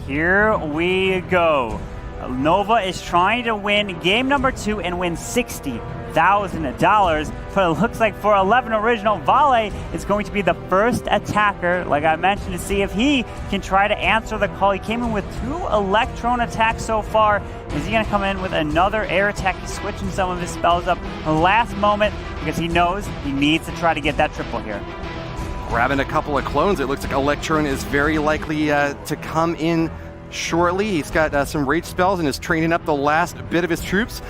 Here we go. Nova is trying to win game number 2 and win $60,000. But it looks like for eleVen Original, Vale is going to be the first attacker, like I mentioned, to see if he can try to answer the call. He came in with 2 Electron attacks so far. Is he going to come in with another air attack? He's switching some of his spells up the last moment because he knows he needs to try to get that triple here. Grabbing a couple of clones, it looks like Electron is very likely to come in shortly. He's got some rage spells and is training up the last bit of his troops.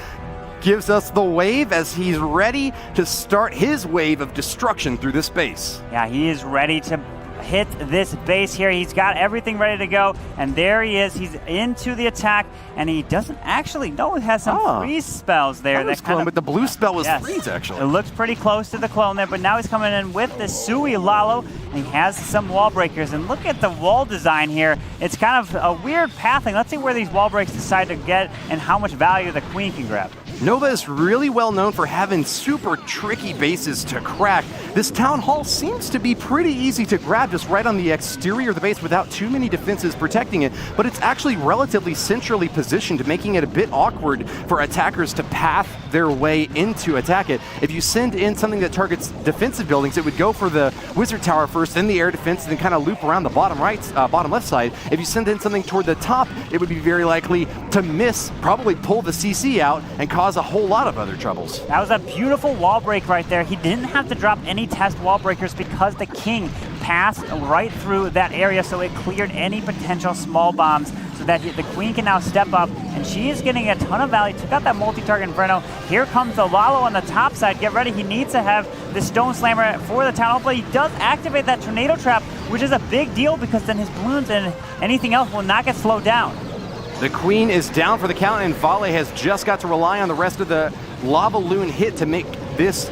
Gives us the wave as he's ready to start his wave of destruction through this base. Yeah, he is ready to hit this base here. He's got everything ready to go, and there he is. He's into the attack, and he doesn't actually know he has some freeze spells there. That clone, but the blue spell was freeze, actually. It looks pretty close to the clone there, but now he's coming in with the Sui Lalo, and he has some wall breakers. And look at the wall design here. It's kind of a weird pathing. Let's see where these wall breaks decide to get and how much value the queen can grab. Nova is really well known for having super tricky bases to crack. This town hall seems to be pretty easy to grab just right on the exterior of the base without too many defenses protecting it, but it's actually relatively centrally positioned, making it a bit awkward for attackers to path their way into attack it. If you send in something that targets defensive buildings, it would go for the wizard tower first, then the air defense, and then kind of loop around the bottom left side. If you send in something toward the top, it would be very likely to miss, probably pull the CC out, and cause a whole lot of other troubles. That was a beautiful wall break right there. He didn't have to drop any test wall breakers because the king passed right through that area, so it cleared any potential small bombs so that the queen can now step up, and she is getting a ton of value. Took out that multi-target Inferno. Here comes the Lalo on the top side. Get ready. He needs to have the Stone Slammer for the town hall, but he does activate that Tornado Trap, which is a big deal because then his balloons and anything else will not get slowed down. The queen is down for the count, and Vale has just got to rely on the rest of the Lava Loon hit to make this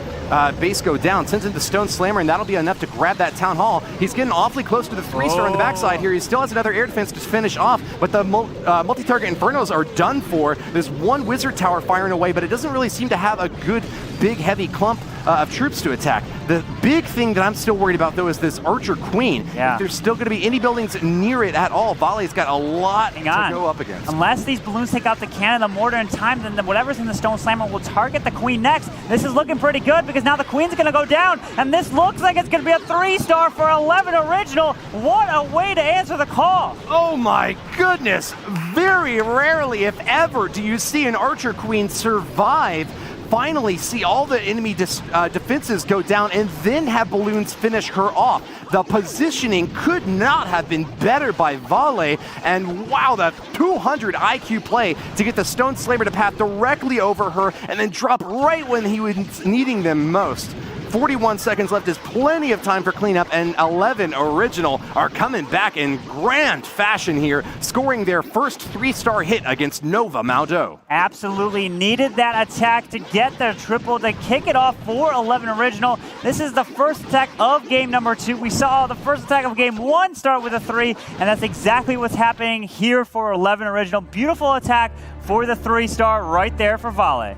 base go down. Sends in the Stone Slammer, and that'll be enough to grab that Town Hall. He's getting awfully close to the 3-star on the backside here. He still has another air defense to finish off, but the multi-target Infernos are done for. There's one Wizard Tower firing away, but it doesn't really seem to have a good, big, heavy clump of troops to attack. The big thing that I'm still worried about, though, is this Archer Queen. Yeah. If there's still going to be any buildings near it at all, Vale's got a lot to go up against. Unless these balloons take out the cannon, the mortar in time, then whatever's in the Stone Slammer will target the queen next. This is looking pretty good because now the queen's going to go down, and this looks like it's going to be a 3-star for eleVen Original. What a way to answer the call. Oh my goodness. Very rarely, if ever, do you see an Archer Queen survive, finally see all the enemy defenses go down, and then have balloons finish her off. The positioning could not have been better by Vale, and wow, the 200 IQ play to get the Stone Slammer to path directly over her and then drop right when he was needing them most. 41 seconds left is plenty of time for cleanup, and eleVen Original are coming back in grand fashion here, scoring their first 3-star hit against Nova毛豆. Absolutely needed that attack to get their triple to kick it off for eleVen Original. This is the first attack of game number 2. We saw the first attack of game 1 start with a 3, and that's exactly what's happening here for eleVen Original. Beautiful attack for the 3-star right there for Vale.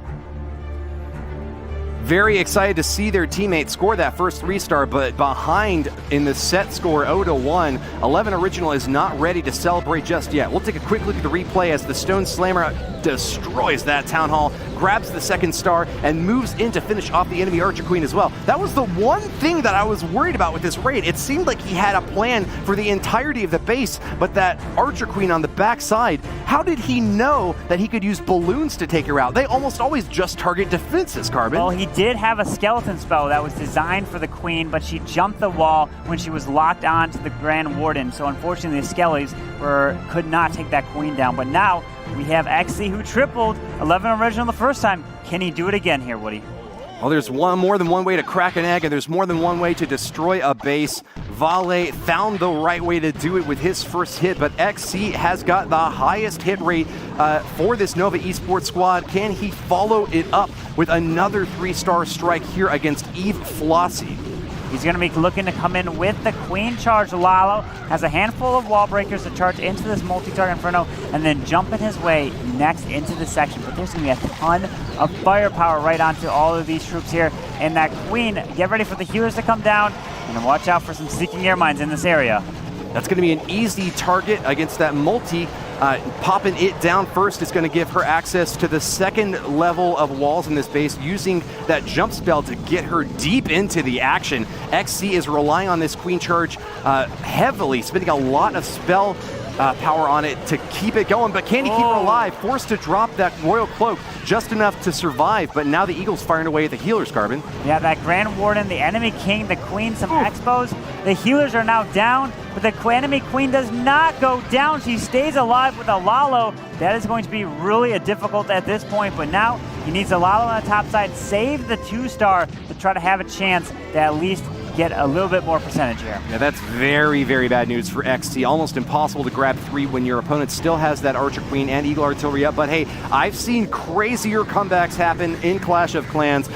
Very excited to see their teammate score that first 3-star, but behind in the set score 0-1. eleVen Original is not ready to celebrate just yet. We'll take a quick look at the replay as the Stone Slammer destroys that Town Hall, grabs the 2nd star, and moves in to finish off the enemy Archer Queen as well. That was the one thing that I was worried about with this raid. It seemed like he had a plan for the entirety of the base, but that Archer Queen on the backside, how did he know that he could use balloons to take her out? They almost always just target defenses, Carbon. Well, he did have a skeleton spell that was designed for the queen, but she jumped the wall when she was locked on to the Grand Warden. So unfortunately, the skellies could not take that queen down. But now we have XC who tripled eleVen Original the first time. Can he do it again here, Woody? Well, there's more than one way to crack an egg, and there's more than one way to destroy a base. Vale found the right way to do it with his first hit, but XC has got the highest hit rate for this Nova Esports squad. Can he follow it up with another 3-star strike here against Eve Flossie? He's going to be looking to come in with the Queen charge. Lalo has a handful of wall breakers to charge into this multi-target Inferno and then jumping his way next into the section. But there's going to be a ton of firepower right onto all of these troops here. And that Queen, get ready for the healers to come down and watch out for some Seeking Air Mines in this area. That's going to be an easy target against that multi. Popping it down first is going to give her access to the second level of walls in this base, using that jump spell to get her deep into the action. XC is relying on this Queen Charge heavily, spending a lot of spell power on it to keep it going, but can he keep her alive? Forced to drop that Royal Cloak just enough to survive, but now the Eagle's firing away at the healers, Carbon. Yeah, that Grand Warden, the enemy king, the Queen, some expos. The healers are now down, but the enemy Queen does not go down. She stays alive with a Lalo. That is going to be really difficult at this point, but now he needs a Lalo on the top side, save the 2-star to try to have a chance to at least get a little bit more percentage here. Yeah, that's very, very bad news for XT. Almost impossible to grab 3 when your opponent still has that Archer Queen and Eagle Artillery up. But hey, I've seen crazier comebacks happen in Clash of Clans.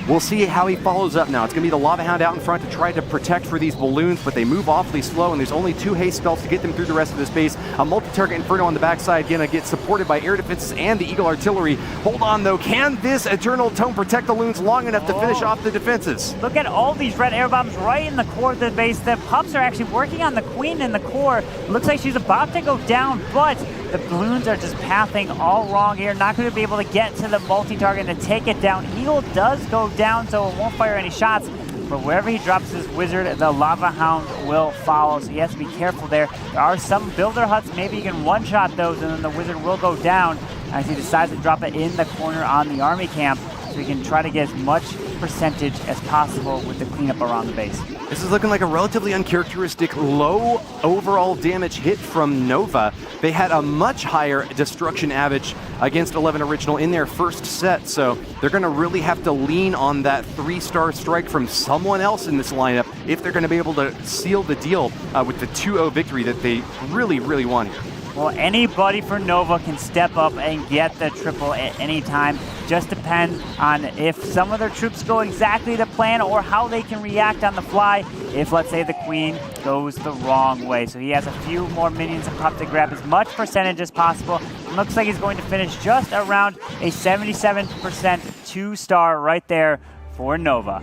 We'll see how he follows up now. It's going to be the Lava Hound out in front to try to protect for these balloons, but they move awfully slow, and there's only 2 haste spells to get them through the rest of this base. A multi-target Inferno on the backside, going to get supported by air defenses and the Eagle Artillery. Hold on, though. Can this Eternal Tome protect the loons long enough to finish off the defenses? Look at all these red air bombs right in the core of the base. The pups are actually working on the Queen in the core. Looks like she's about to go down, but the balloons are just pathing all wrong here. Not going to be able to get to the multi-target to take it down. Eagle does go down, so it won't fire any shots. But wherever he drops his wizard, the Lava Hound will follow, so he has to be careful there. There are some builder huts. Maybe he can one-shot those, and then the wizard will go down as he decides to drop it in the corner on the army camp, so he can try to get as much percentage as possible with the cleanup around the base. This is looking like a relatively uncharacteristic low overall damage hit from Nova. They had a much higher destruction average against eleVen Original in their first set, so they're going to really have to lean on that 3-star strike from someone else in this lineup if they're going to be able to seal the deal with the 2-0 victory that they really, really want here. Well, anybody for Nova can step up and get the triple at any time. Just depends on if some of their troops go exactly to plan or how they can react on the fly if, let's say, the Queen goes the wrong way. So he has a few more minions and pop to grab as much percentage as possible. It looks like he's going to finish just around a 77% 2-star right there for Nova.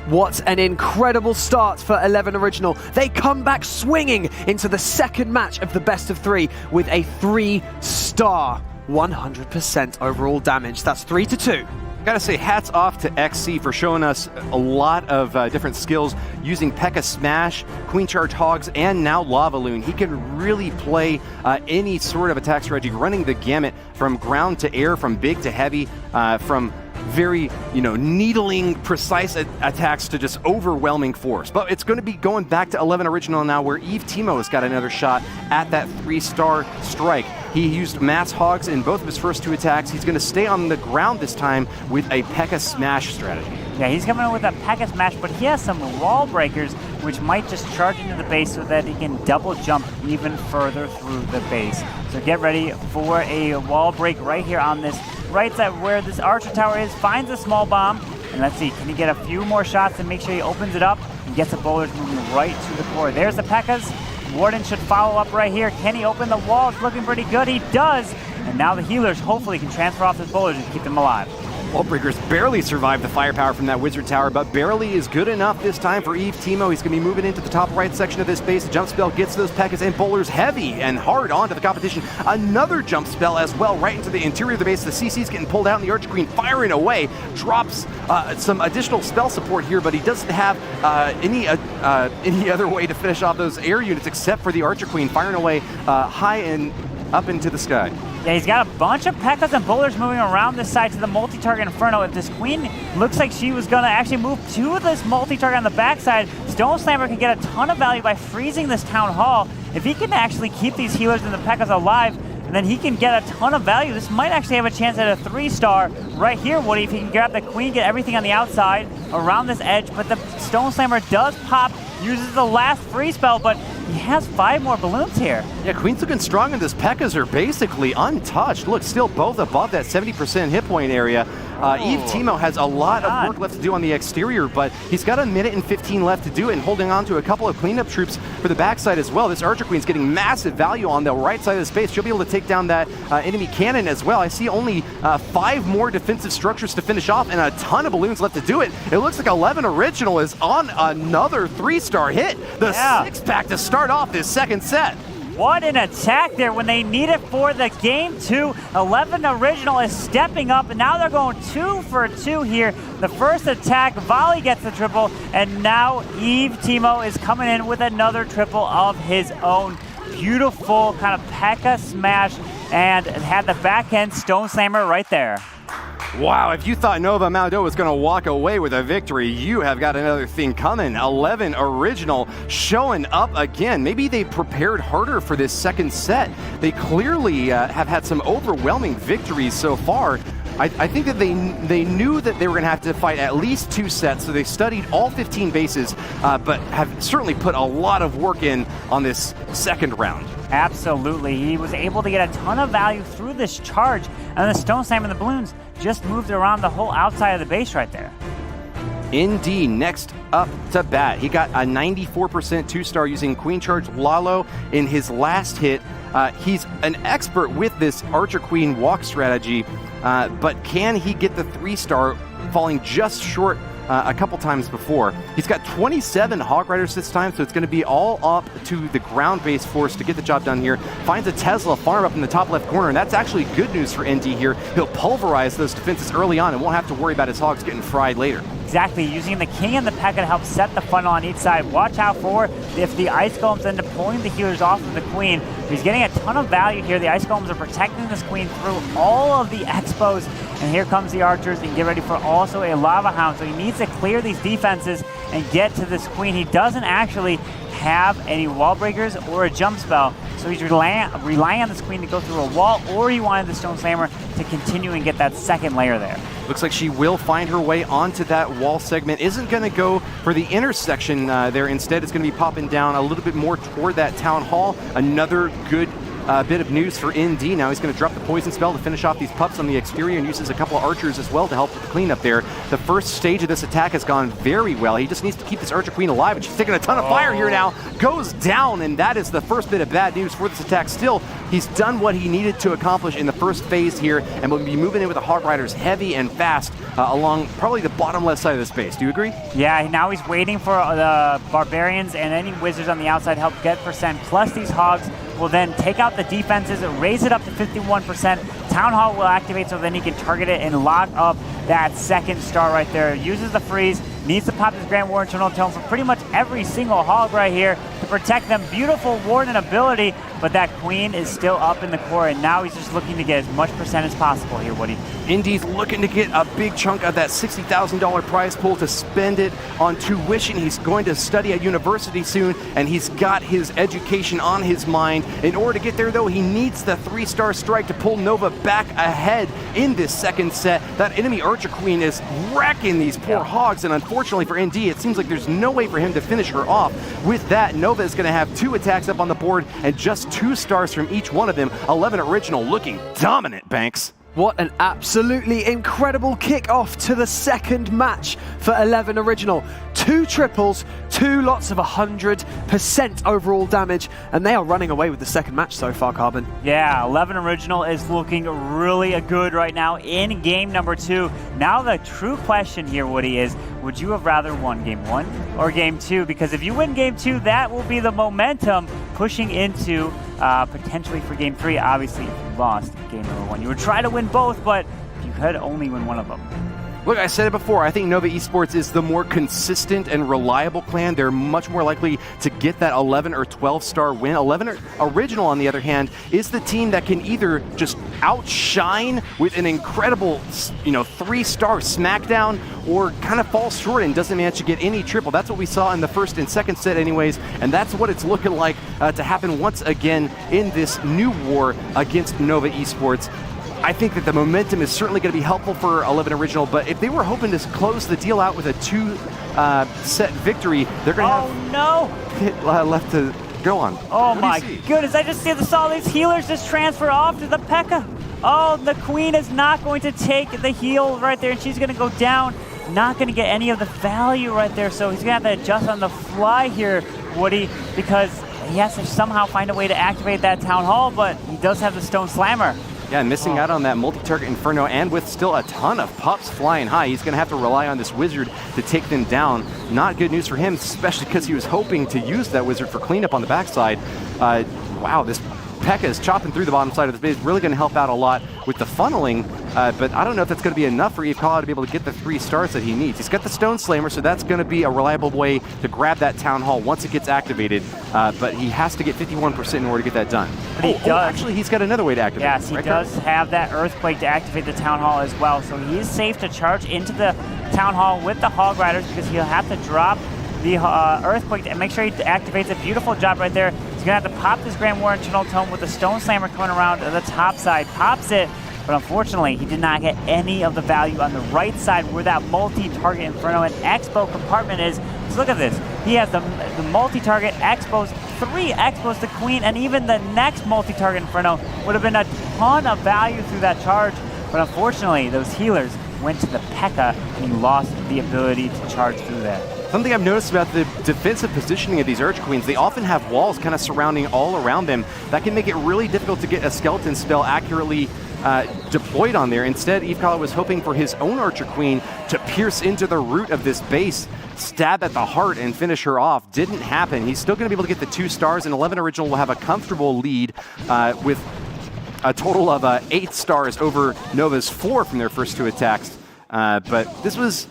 What an incredible start for eleVen Original. They come back swinging into the second match of the best of 3 with a 3-star 100% overall damage. That's 3-2. Gotta say, hats off to XC for showing us a lot of different skills using P.E.K.K.A. Smash, Queen Charge Hogs, and now Lava Loon. He can really play any sort of attack strategy, running the gamut from ground to air, from big to heavy, from very, needling, precise attacks to just overwhelming force. But it's going to be going back to eleVen Original now, where eleTimo has got another shot at that 3-star strike. He used Mass Hogs in both of his first 2 attacks. He's going to stay on the ground this time with a P.E.K.K.A. Smash strategy. Yeah, he's coming in with a P.E.K.K.A. Smash, but he has some wall breakers, which might just charge into the base so that he can double jump even further through the base. So get ready for a wall break right here on this right side where this Archer Tower is. Finds a small bomb, and let's see, can he get a few more shots and make sure he opens it up and gets the bowlers moving right to the core. There's the P.E.K.K.A.s. Warden should follow up right here. Can he open the wall? It's looking pretty good. He does. And now the healers hopefully can transfer off his bowlers and keep them alive. Wallbreakers barely survived the firepower from that Wizard Tower, but barely is good enough this time for eleTimo. He's going to be moving into the top right section of this base. The jump spell gets those P.E.K.K.A.s and bowlers heavy and hard onto the competition. Another jump spell as well, right into the interior of the base. The CC's getting pulled out, and the Archer Queen firing away. Drops some additional spell support here, but he doesn't have any other way to finish off those air units except for the Archer Queen firing away high and up into the sky. Yeah, he's got a bunch of P.E.K.K.A.s and bowlers moving around this side to the multi-target Inferno. If this Queen looks like she was going to actually move to this multi-target on the backside, Stone Slammer can get a ton of value by freezing this Town Hall. If he can actually keep these healers and the P.E.K.K.A.s alive, then he can get a ton of value. This might actually have a chance at a 3-star right here, Woody, if he can grab the Queen, get everything on the outside around this edge. But the Stone Slammer does pop, uses the last free spell, but he has 5 more balloons here. Yeah, Queen's looking strong, and this P.E.K.K.A.s are basically untouched. Look, still both above that 70% hit point area. eleTimo has a lot of work left to do on the exterior, but he's got 1 minute and 15 left to do it and holding on to a couple of cleanup troops for the backside as well. This Archer Queen's getting massive value on the right side of the space. She'll be able to take down that enemy cannon as well. I see only 5 more defensive structures to finish off and a ton of balloons left to do it. It looks like eleVen Original is on another 3-star hit. The 6-pack to start off this second set. What an attack there when they need it for the game 2. eleVen Original is stepping up, and now they're going 2 for 2 here. The first attack, Volley gets the triple, and now eleTimo is coming in with another triple of his own. Beautiful kind of P.E.K.K.A smash, and had the back end Stone Slammer right there. Wow, if you thought Nova毛豆was going to walk away with a victory, you have got another thing coming. eleVen Original showing up again. Maybe they prepared harder for this second set. They clearly have had some overwhelming victories so far. I think that they knew that they were going to have to fight at least 2 sets, so they studied all 15 bases, but have certainly put a lot of work in on this second round. Absolutely. He was able to get a ton of value through this charge, and the Stone Slam and the balloons just moved around the whole outside of the base right there. Indeed, next up to bat. He got a 94% 2-star using Queen Charge Lalo in his last hit. He's an expert with this Archer Queen walk strategy, but can he get the 3-star, falling just short a couple times before. He's got 27 Hog Riders this time, so it's going to be all up to the ground-based force to get the job done here. Finds a Tesla farm up in the top left corner, and that's actually good news for ND here. He'll pulverize those defenses early on and won't have to worry about his Hogs getting fried later. Exactly, using the King and the P.E.K.K.A to help set the funnel on each side. Watch out for if the Ice Golems end up pulling the healers off of the Queen. He's getting a ton of value here. The Ice Golems are protecting this Queen through all of the Expos. And here comes the Archers, and get ready for also a Lava Hound. So he needs to clear these defenses and get to this Queen. He doesn't actually have any wall breakers or a jump spell, so he's relying on this Queen to go through a wall, or he wanted the Stone Slammer to continue and get that second layer there. Looks like she will find her way onto that wall segment. Isn't going to go for the intersection there. Instead, it's going to be popping down a little bit more toward that Town Hall. Another good bit of news for ND. Now he's going to drop the poison spell to finish off these pups on the exterior and uses a couple of archers as well to help with the cleanup there. The first stage of this attack has gone very well. He just needs to keep this Archer Queen alive, and she's taking a ton of fire here now. Goes down, and that is the first bit of bad news for this attack. Still, he's done what he needed to accomplish in the first phase here, and will be moving in with the Hog Riders heavy and fast along probably the bottom left side of the space. Do you agree? Yeah, now he's waiting for the Barbarians and any Wizards on the outside to help get percent, plus these Hogs will then take out the defenses, raise it up to 51%. Town Hall will activate, so then he can target it and lock up that second star right there. Uses the freeze, needs to pop his Grand War Internal Tome for pretty much every single Hog right here to protect them. Beautiful Warden ability, but that Queen is still up in the core, and now he's just looking to get as much percent as possible here, Woody. Indy's looking to get a big chunk of that $60,000 prize pool to spend it on tuition. He's going to study at university soon, and he's got his education on his mind. In order to get there, though, he needs the 3-star strike to pull Nova back ahead in this second set. That enemy Archer Queen is wrecking these poor Hogs, and unfortunately for ND, it seems like there's no way for him to finish her off. With that, Nova is going to have 2 attacks up on the board and just 2 stars from each one of them. eleVen Original looking dominant, Banks. What an absolutely incredible kick-off to the second match for eleVen Original. 2 triples, 2 lots of 100% overall damage, and they are running away with the second match so far, Carbon. Yeah, eleVen Original is looking really good right now in game number 2. Now the true question here, Woody, is would you have rather won game 1 or game 2? Because if you win game 2, that will be the momentum pushing into potentially for game 3. Obviously, if you lost game number 1, you would try to win both, but you could only win one of them. Look, I said it before, I think Nova Esports is the more consistent and reliable clan. They're much more likely to get that 11 or 12-star win. eleVen Original, on the other hand, is the team that can either just outshine with an incredible, 3-star smackdown, or kind of fall short and doesn't manage to get any triple. That's what we saw in the first and second set anyways, and that's what it's looking like to happen once again in this new war against Nova Esports. I think that the momentum is certainly going to be helpful for eleVen Original, but if they were hoping to close the deal out with a 2-set victory, they're going to have hit left to go on. Oh my goodness, I just saw these healers just transfer off to the P.E.K.K.A. Oh, the queen is not going to take the heal right there, and she's going to go down. Not going to get any of the value right there, so he's going to have to adjust on the fly here, Woody, because he has to somehow find a way to activate that Town Hall, but he does have the Stone Slammer. Yeah, missing out on that multi-target Inferno, and with still a ton of pups flying high, he's going to have to rely on this Wizard to take them down. Not good news for him, especially because he was hoping to use that Wizard for cleanup on the backside. Wow, this P.E.K.K.A is chopping through the bottom side of the base, really going to help out a lot with the funneling, but I don't know if that's going to be enough for eleVen to be able to get the 3 stars that he needs. He's got the Stone Slammer, so that's going to be a reliable way to grab that Town Hall once it gets activated, but he has to get 51% in order to get that done. But actually, he's got another way to activate it. Yes, he does have that Earthquake to activate the Town Hall as well, so he is safe to charge into the Town Hall with the Hog Riders because he'll have to drop the Earthquake and make sure he activates a beautiful job right there. He's going to have to pop this Grand War Internal Tome with the Stone Slammer coming around to the top side. Pops it, but unfortunately, he did not get any of the value on the right side where that multi-target Inferno and Expo compartment is. So look at this. He has the multi-target Expos, 3 Expos to Queen, and even the next multi-target Inferno would have been a ton of value through that charge. But unfortunately, those healers went to the P.E.K.K.A and he lost the ability to charge through there. Something I've noticed about the defensive positioning of these Arch Queens, they often have walls kind of surrounding all around them. That can make it really difficult to get a skeleton spell accurately deployed on there. Instead, eleVen was hoping for his own Archer Queen to pierce into the root of this base, stab at the heart, and finish her off. Didn't happen. He's still going to be able to get the 2 stars, and eleVen Original will have a comfortable lead with a total of 8 stars over Nova's 4 from their first 2 attacks. But this was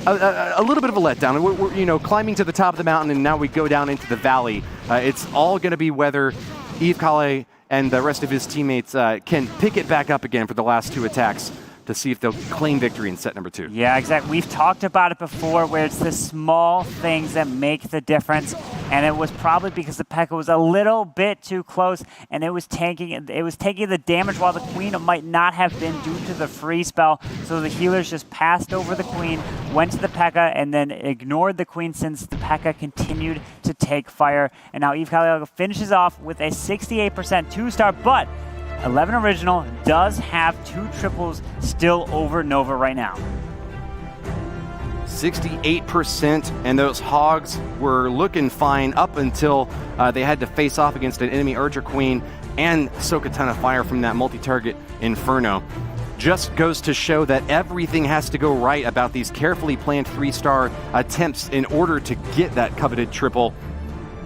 a little bit of a letdown. We're you know, climbing to the top of the mountain, and now we go down into the valley. It's all going to be whether eleVen and the rest of his teammates can pick it back up again for the last 2 attacks to see if they'll claim victory in set number 2. Yeah, exactly. We've talked about it before where it's the small things that make the difference, and it was probably because the P.E.K.K.A was a little bit too close, and it was taking the damage while the Queen might not have been due to the free spell. So the healers just passed over the Queen, went to the P.E.K.K.A, and then ignored the Queen since the P.E.K.K.A continued to take fire. And now eleVen finishes off with a 68% 2-star, but eleVen Original does have 2 triples still over Nova right now. 68%, and those Hogs were looking fine up until they had to face off against an enemy Archer Queen and soak a ton of fire from that multi-target Inferno. Just goes to show that everything has to go right about these carefully planned 3-star attempts in order to get that coveted triple.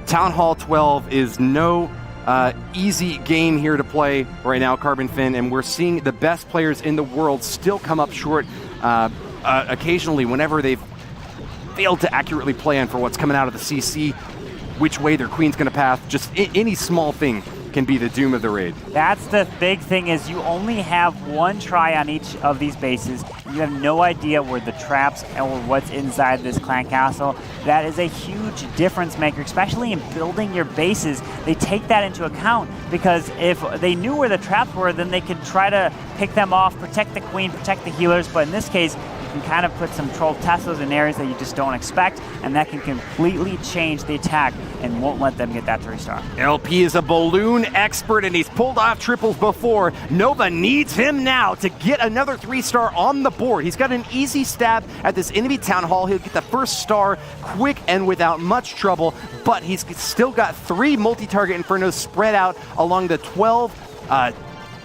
Town Hall 12 is no easy game here to play right now, Carbon Fin, and we're seeing the best players in the world still come up short occasionally whenever they've failed to accurately plan for what's coming out of the CC, which way their Queen's going to path. Just any small thing can be the doom of the raid. That's the big thing, is you only have 1 try on each of these bases. You have no idea where the traps or what's inside this clan castle. That is a huge difference maker, especially in building your bases. They take that into account because if they knew where the traps were, then they could try to pick them off, protect the Queen, protect the healers. But in this case, you can kind of put some troll Teslas in areas that you just don't expect, and that can completely change the attack and won't let them get that 3-star. LP is a balloon expert, and he's pulled off triples before. Nova needs him now to get another 3-star on the board. He's got an easy stab at this enemy Town Hall. He'll get the first star quick and without much trouble, but he's still got 3 multi-target Infernos spread out along the 12,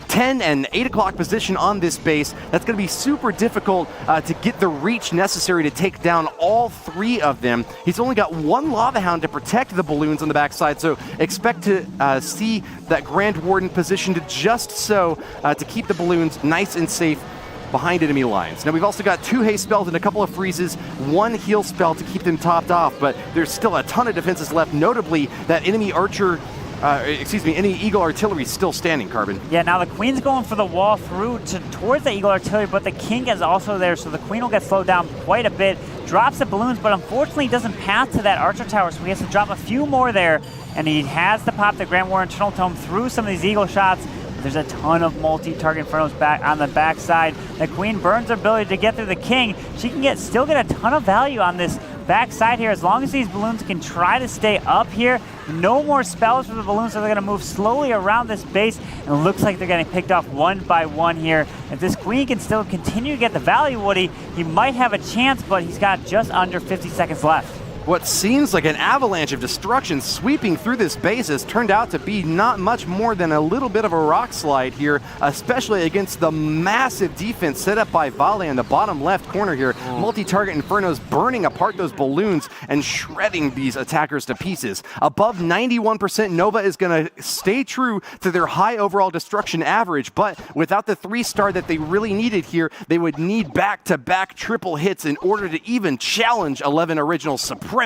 10 and 8 o'clock position on this base. That's going to be super difficult to get the reach necessary to take down all 3 of them. He's only got 1 Lava Hound to protect the balloons on the backside, so expect to see that Grand Warden positioned just so to keep the balloons nice and safe behind enemy lines. Now we've also got 2 haste spells and a couple of freezes, 1 heal spell to keep them topped off, but there's still a ton of defenses left, notably that enemy archer any Eagle Artillery is still standing, Carbon. Yeah, now the Queen's going for the wall through towards the Eagle Artillery, but the King is also there, so the Queen will get slowed down quite a bit. Drops the balloons, but unfortunately doesn't pass to that Archer Tower, so he has to drop a few more there, and he has to pop the Grand War Internal Tome through some of these Eagle shots. There's a ton of multi-target Infernos back on the backside. The Queen burns her ability to get through the King. She can still get a ton of value on this backside here. As long as these balloons can try to stay up here, no more spells for the balloons, so they're going to move slowly around this base. And it looks like they're getting picked off one by one here. If this queen can still continue to get the value, Woody, he might have a chance, but he's got just under 50 seconds left. What seems like an avalanche of destruction sweeping through this base has turned out to be not much more than a little bit of a rock slide here, especially against the massive defense set up by Vale in the bottom left corner here. Multi-target Infernos burning apart those balloons and shredding these attackers to pieces. Above 91%, Nova is going to stay true to their high overall destruction average, but without the 3-star that they really needed here, they would need back-to-back triple hits in order to even challenge eleVen Original's supremacy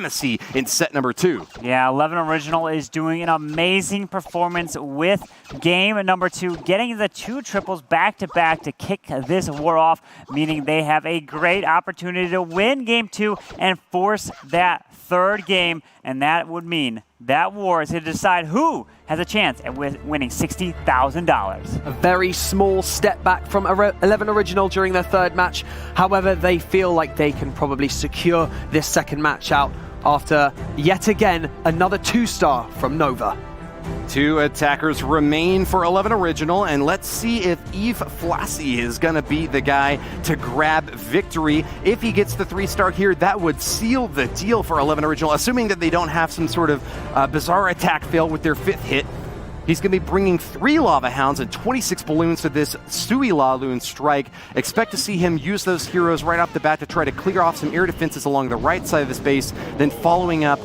in set number 2. Yeah, eleVen Original is doing an amazing performance with game number 2, getting the 2 triples back-to-back to kick this war off, meaning they have a great opportunity to win game 2 and force that 3rd game, and that would mean that war is to decide who has a chance at winning $60,000. A very small step back from eleVen Original during their 3rd match. However, they feel like they can probably secure this 2nd match out after, yet again, another 2-star from Nova. 2 attackers remain for eleVen Original, and let's see if eleVlassi is going to be the guy to grab victory. If he gets the 3-star here, that would seal the deal for eleVen Original, assuming that they don't have some sort of bizarre attack fail with their 5th hit. He's going to be bringing 3 Lava Hounds and 26 balloons for this Sui La Loon strike. Expect to see him use those heroes right off the bat to try to clear off some air defenses along the right side of the space, then following up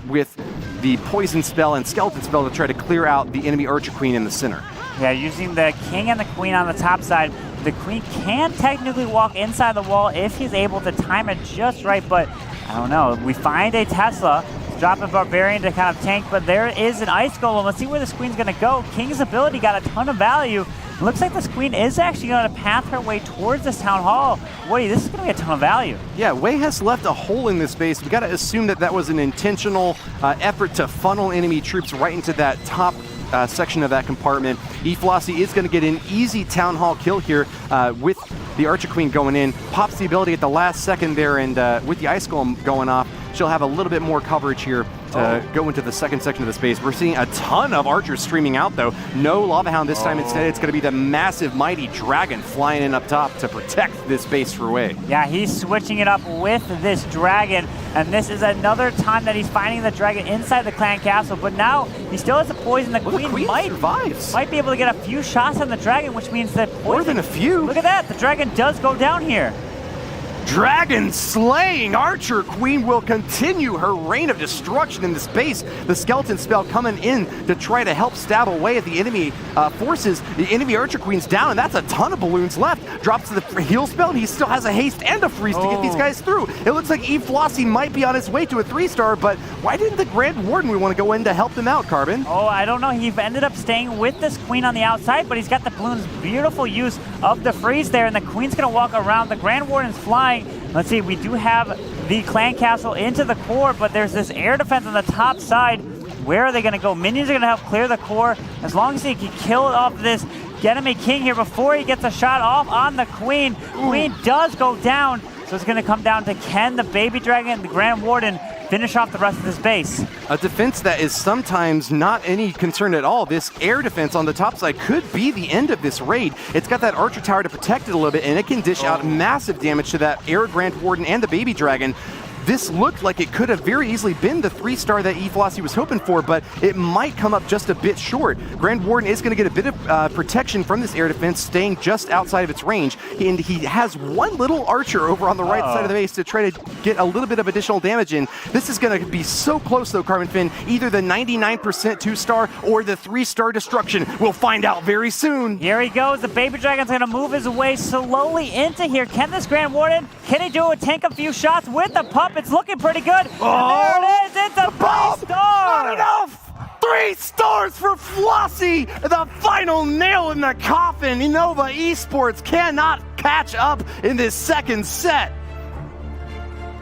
with the Poison Spell and Skeleton Spell to try to clear out the enemy Archer Queen in the center. Yeah, using the King and the Queen on the top side, the Queen can technically walk inside the wall if he's able to time it just right, but I don't know. We find a Tesla, drop a Barbarian to kind of tank, but there is an Ice Golem. Let's see where this Queen's going to go. King's ability got a ton of value. It looks like this Queen is actually going to path her way towards this Town Hall. Woody, this is going to be a ton of value. Yeah, Wei has left a hole in this space. We got to assume that that was an intentional effort to funnel enemy troops right into that top section of that compartment. eleVlassi is going to get an easy Town Hall kill here with the Archer Queen going in. Pops the ability at the last second there, and with the Ice Golem going off, she'll have a little bit more coverage here to go into the 2nd section of the space. We're seeing a ton of archers streaming out, though. No Lava Hound this time. Instead, it's going to be the massive, mighty dragon flying in up top to protect this base for Wei. Yeah, he's switching it up with this dragon, and this is another time that he's finding the dragon inside the clan castle, but now he still has the poison. The Queen might be able to get a few shots on the dragon, which means that poison, more than a few. Look at that. The dragon does go down here. Dragon slaying Archer Queen will continue her reign of destruction in this base. The Skeleton Spell coming in to try to help stab away at the enemy forces. The enemy Archer Queen's down, and that's a ton of balloons left. Drops to the heal spell, and he still has a haste and a freeze to get these guys through. It looks like eleVlassi might be on his way to a 3-star, but why didn't the Grand Warden we want to go in to help them out, Carbon? Oh, I don't know. He ended up staying with this Queen on the outside, but he's got the balloons. Beautiful use of the freeze there, and the Queen's going to walk around. The Grand Warden's flying. Let's see, we do have the clan castle into the core, but there's this air defense on the top side. Where are they going to go? Minions are going to help clear the core. As long as he can kill off this Genome King here before he gets a shot off on the Queen. Queen does go down, so it's going to come down to can the Baby Dragon, the Grand Warden, finish off the rest of this base. A defense that is sometimes not any concern at all. This air defense on the top side could be the end of this raid. It's got that Archer Tower to protect it a little bit, and it can dish out massive damage to that Air Grand Warden and the Baby Dragon. This looked like it could have very easily been the 3-star that eleVlassi was hoping for, but it might come up just a bit short. Grand Warden is going to get a bit of protection from this air defense, staying just outside of its range, and he has one little archer over on the right side of the base to try to get a little bit of additional damage in. This is going to be so close, though, Carbon Finn. Either the 99% 2-star or the 3-star destruction. We'll find out very soon. Here he goes. The Baby Dragon's going to move his way slowly into here. Can this Grand Warden, can he do it? Tank a few shots with the pup. It's looking pretty good. And there it is. It's a 3-star. Not enough. 3 stars for Flossie. The final nail in the coffin. Nova Esports cannot catch up in this 2nd set.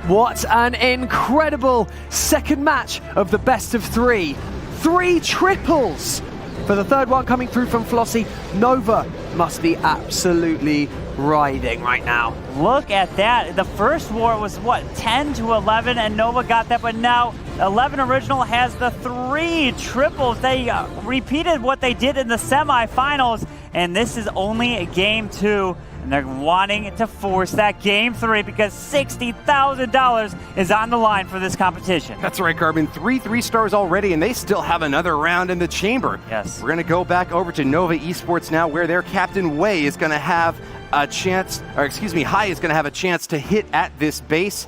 What an incredible 2nd match of the best of 3. 3 triples. For the 3rd one coming through from Flossie, Nova must be absolutely riding right now. Look at that. The first war was, what, 10 to 11, and Nova got that, but now eleVen Original has the 3 triples. They repeated what they did in the semifinals, and this is only game 2. And they're wanting to force that game 3 because $60,000 is on the line for this competition. That's right, Carbon. 3 stars already, and they still have another round in the chamber. Yes. We're going to go back over to Nova Esports now, where their captain Wei is going to have a chance, or excuse me, Hai is going to have a chance to hit at this base.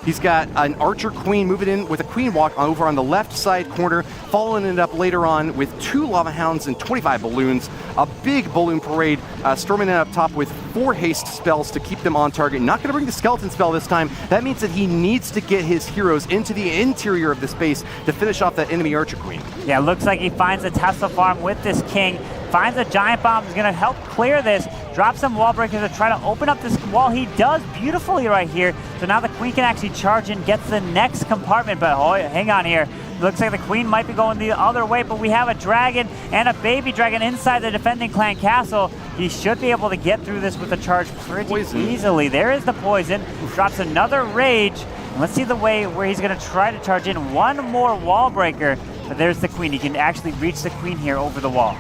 He's got an Archer Queen moving in with a Queen Walk over on the left side corner, following it up later on with 2 Lava Hounds and 25 balloons. A big balloon parade, storming in up top with 4 haste spells to keep them on target. Not going to bring the skeleton spell this time. That means that he needs to get his heroes into the interior of the space to finish off that enemy Archer Queen. Yeah, looks like he finds a Tesla farm with this King. Finds a giant bomb, is going to help clear this, drop some wall breakers to try to open up this wall. He does beautifully right here. So now the Queen can actually charge in, gets the next compartment, but oh, hang on here. Looks like the Queen might be going the other way, but we have a dragon and a baby dragon inside the defending clan castle. He should be able to get through this with a charge pretty easily. There is the poison, drops another rage. And let's see the way where he's going to try to charge in one more wall breaker, but there's the Queen. He can actually reach the Queen here over the wall.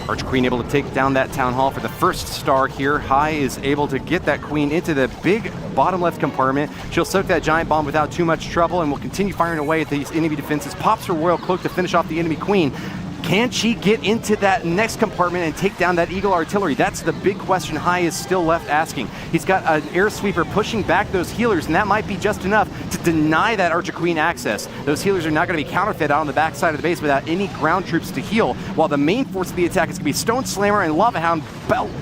Archer Queen able to take down that Town Hall for the first star here. Hai is able to get that Queen into the big bottom left compartment. She'll soak that giant bomb without too much trouble and will continue firing away at these enemy defenses. Pops her Royal Cloak to finish off the enemy Queen. Can she get into that next compartment and take down that Eagle Artillery? That's the big question Hai is still left asking. He's got an air sweeper pushing back those healers, and that might be just enough to deny that Archer Queen access. Those healers are not going to be counterfeit out on the backside of the base without any ground troops to heal, while the main force of the attack is going to be Stone Slammer and Lava Hound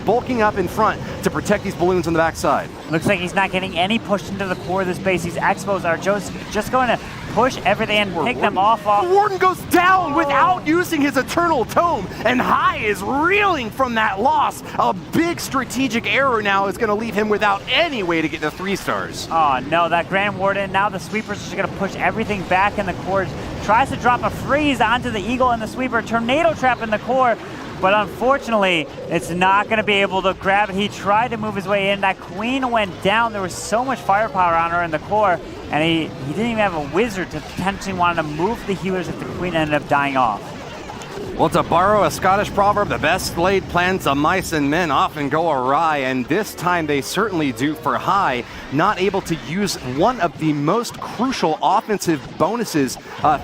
bulking up in front to protect these balloons on the backside. Looks like he's not getting any push into the core of this base. These Expos are just going to push everything and pick them off. Warden goes down without using his Eternal Tome, and Hai is reeling from that loss. A big strategic error now is going to leave him without any way to get the 3 stars. Oh no, that Grand Warden, now the Sweeper's just going to push everything back in the core. Tries to drop a freeze onto the Eagle and the Sweeper. Tornado Trap in the core. But unfortunately, it's not going to be able to grab it. He tried to move his way in. That Queen went down. There was so much firepower on her in the core, and he didn't even have a wizard to potentially want to move the healers if the Queen ended up dying off. Well, to borrow a Scottish proverb, the best laid plans of mice and men often go awry, and this time they certainly do for Hai, not able to use one of the most crucial offensive bonuses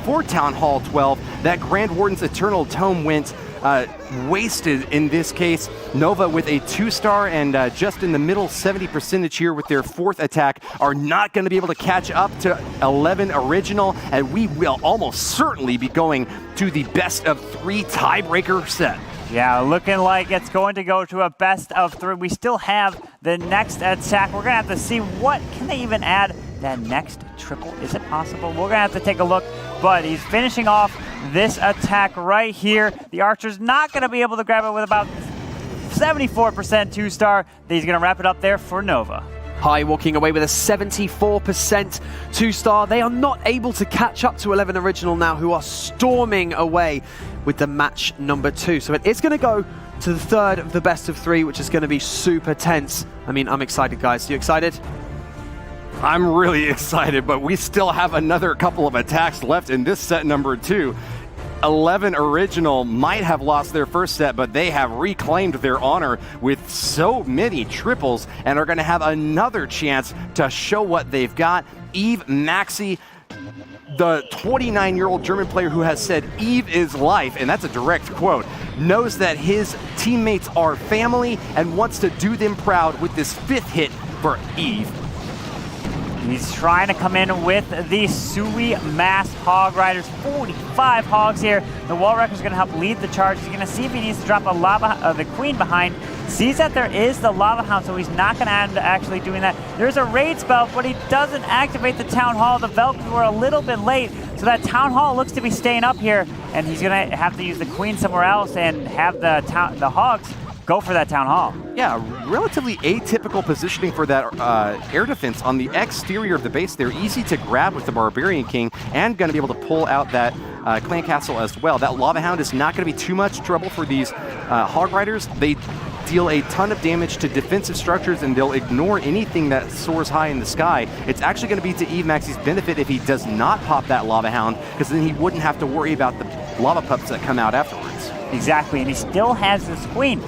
for Town Hall 12. That Grand Warden's Eternal Tome went wasted in this case. Nova with a 2-star and just in the middle 70% here with their 4th attack are not going to be able to catch up to eleVen Original, and we will almost certainly be going to the best of 3 tiebreaker set. Yeah, looking like it's going to go to a best of 3. We still have the next attack. We're going to have to see what can they even add that next triple. Is it possible? We're going to have to take a look, but he's finishing off this attack right here. The Archer's not going to be able to grab it with about 74% 2-star. He's going to wrap it up there for Nova. Hai walking away with a 74% 2-star. They are not able to catch up to eleVen Original now, who are storming away with the match number 2. So it is going to go to the 3rd of the best of 3, which is going to be super tense. I mean, I'm excited, guys. You excited? I'm really excited, but we still have another couple of attacks left in this set number 2. eleVen Original might have lost their first set, but they have reclaimed their honor with so many triples and are going to have another chance to show what they've got. Eve Maxi, the 29-year-old German player who has said Eve is life, and that's a direct quote, knows that his teammates are family and wants to do them proud with this 5th hit for Eve. He's trying to come in with the Sui Mass Hog Riders. 45 hogs here. The Wall Wrecker's going to help lead the charge. He's going to see if he needs to drop the Queen behind. Sees that there is the Lava Hound, so he's not going to end up actually doing that. There's a raid spell, but he doesn't activate the Town Hall. The Velcro were a little bit late, so that Town Hall looks to be staying up here, and he's going to have to use the Queen somewhere else and have the Hogs go for that Town Hall. Yeah, relatively atypical positioning for that air defense on the exterior of the base. They're easy to grab with the Barbarian King and going to be able to pull out that Clan Castle as well. That Lava Hound is not going to be too much trouble for these Hog Riders. They deal a ton of damage to defensive structures, and they'll ignore anything that soars high in the sky. It's actually going to be to eleVen's benefit if he does not pop that Lava Hound, because then he wouldn't have to worry about the lava pups that come out afterwards. Exactly, and he still has this queen.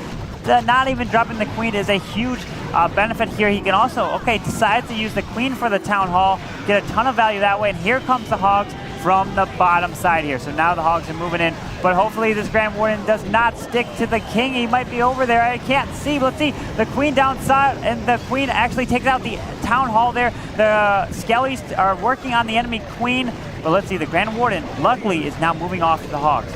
Not even dropping the queen is a huge benefit here. He can also, decide to use the queen for the town hall, get a ton of value that way, and here comes the hogs from the bottom side here. So now the hogs are moving in, but hopefully this Grand Warden does not stick to the king. He might be over there. I can't see, but let's see. The queen downside, and the queen actually takes out the town hall there. The skellies are working on the enemy queen, but let's see. The Grand Warden, luckily, is now moving off to the hogs.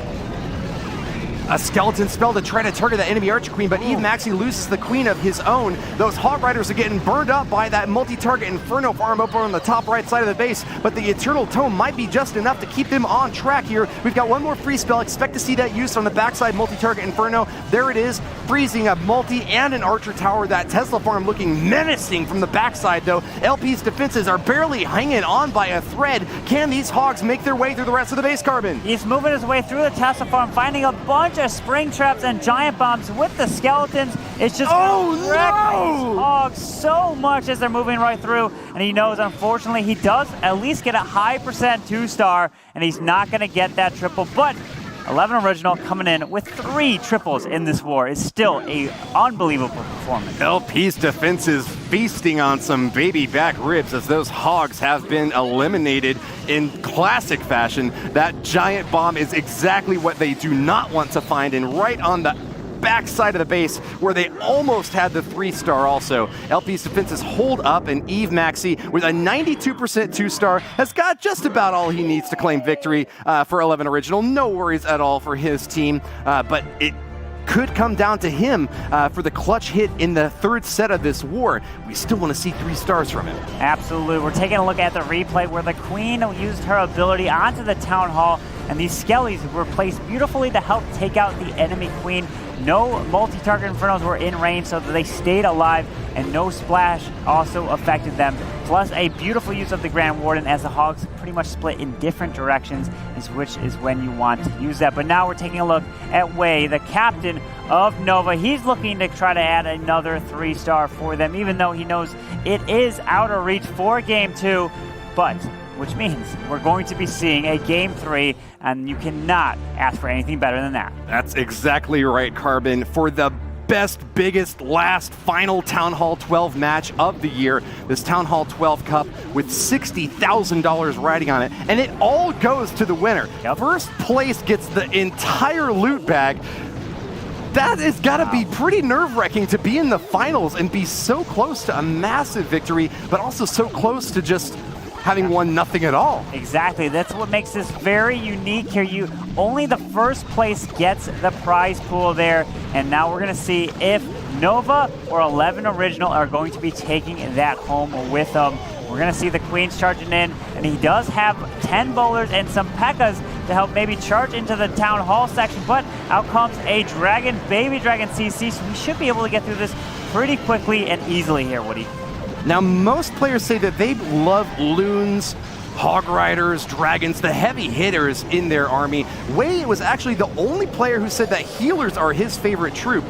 A skeleton spell to try to target that enemy Archer Queen, but eleVen loses the queen of his own. Those Hog Riders are getting burned up by that multi-target Inferno farm over on the top right side of the base, but the Eternal Tome might be just enough to keep them on track here. We've got one more free spell. Expect to see that used on the backside multi-target Inferno. There it is, freezing a multi and an Archer Tower. That Tesla farm looking menacing from the backside, though. LP's defenses are barely hanging on by a thread. Can these Hogs make their way through the rest of the base, Carbon? He's moving his way through the Tesla farm, finding a bunch of spring traps and giant bombs with the skeletons. It's just gonna wreck these hogs so much as they're moving right through, and he knows, unfortunately, he does at least get a high percent 2-star, and he's not gonna get that triple, but eleVen Original coming in with 3 triples in this war is still a unbelievable performance. LP's defense is feasting on some baby back ribs as those hogs have been eliminated in classic fashion. That giant bomb is exactly what they do not want to find, and right on the backside of the base where they almost had the 3-star also. LP's defenses hold up, and eleVen with a 92% 2-star has got just about all he needs to claim victory for eleVen Original. No worries at all for his team, but it could come down to him for the clutch hit in the 3rd set of this war. We still want to see 3 stars from him. Absolutely. We're taking a look at the replay where the queen used her ability onto the town hall, and these skellies were placed beautifully to help take out the enemy queen. No multi-target Infernos were in range, so that they stayed alive, and no splash also affected them. Plus a beautiful use of the Grand Warden as the hogs pretty much split in different directions, which is when you want to use that. But now we're taking a look at Wei, the captain of Nova. He's looking to try to add another 3-star for them, even though he knows it is out of reach for Game 2, but which means we're going to be seeing a Game 3, and you cannot ask for anything better than that. That's exactly right, Carbon. For the best, biggest, last, final Town Hall 12 match of the year, this Town Hall 12 Cup with $60,000 riding on it, and it all goes to the winner. Yep. First place gets the entire loot bag. That has got to be pretty nerve-wracking to be in the finals and be so close to a massive victory, but also so close to just having won nothing at all. Exactly. That's what makes this very unique here. Only the first place gets the prize pool there, and now we're going to see if Nova or eleVen Original are going to be taking that home with them. We're going to see the Queens charging in, and he does have 10 bowlers and some P.E.K.K.A.s to help maybe charge into the Town Hall section, but out comes a Dragon, Baby Dragon CC, so we should be able to get through this pretty quickly and easily here, Woody. Now, most players say that they love loons, hog riders, dragons, the heavy hitters in their army. Wei was actually the only player who said that healers are his favorite troop.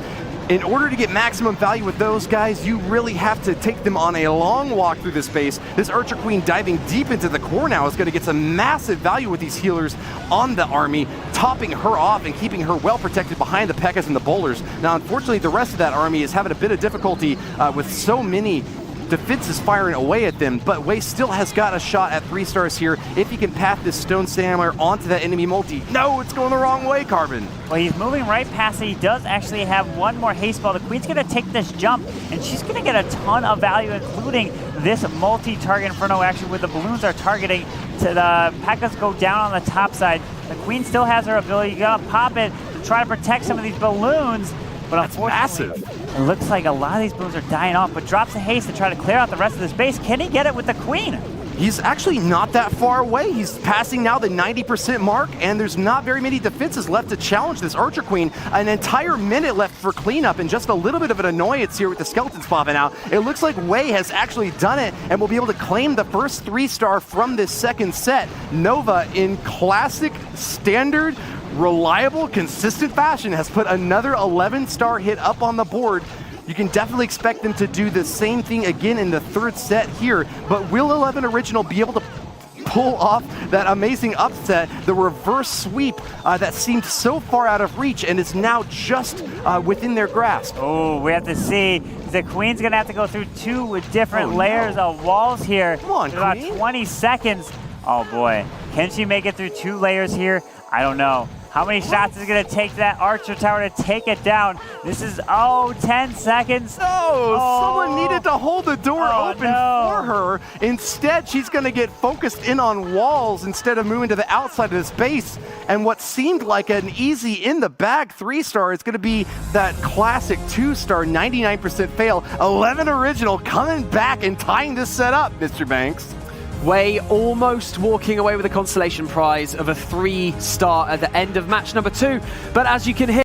In order to get maximum value with those guys, you really have to take them on a long walk through the space. This Archer Queen diving deep into the core now is going to get some massive value with these healers on the army, topping her off and keeping her well protected behind the P.E.K.K.A.s and the bowlers. Now, unfortunately, the rest of that army is having a bit of difficulty with so many defenses firing away at them, but Wei still has got a shot at 3 stars here if he can path this Stone Samurai onto that enemy multi. No, it's going the wrong way, Carbon. Well, he's moving right past it. He does actually have one more haste ball. The Queen's going to take this jump, and she's going to get a ton of value, including this multi-target Inferno action where the balloons are targeting to the P.E.K.K.A.s go down on the top side. The Queen still has her ability. You got to pop it to try to protect some of these balloons. But that's massive. It looks like a lot of these balloons are dying off, but drops a haste to try to clear out the rest of this base. Can he get it with the Queen? He's actually not that far away. He's passing now the 90% mark, and there's not very many defenses left to challenge this Archer Queen. An entire minute left for cleanup, and just a little bit of an annoyance here with the skeletons popping out. It looks like Wei has actually done it, and will be able to claim the first 3-star from this second set. Nova in classic, standard, reliable, consistent fashion has put another 11-star hit up on the board. You can definitely expect them to do the same thing again in the third set here, but will eleVen Original be able to pull off that amazing upset, the reverse sweep that seemed so far out of reach and is now just within their grasp? Oh, we have to see. The Queen's gonna have to go through 2 different layers of walls here. Come on, in about Queen. 20 seconds. Oh boy, can she make it through 2 layers here? I don't know. How many shots is it gonna take that Archer Tower to take it down? This is, 10 seconds. Someone needed to hold the door open no. for her. Instead, she's going to get focused in on walls instead of moving to the outside of this base. And what seemed like an easy in-the-bag 3-star is going to be that classic 2-star 99% fail. eleVen Original coming back and tying this set up, Mr. Banks. Wei almost walking away with a consolation prize of a 3-star at the end of match number 2. But as you can hear,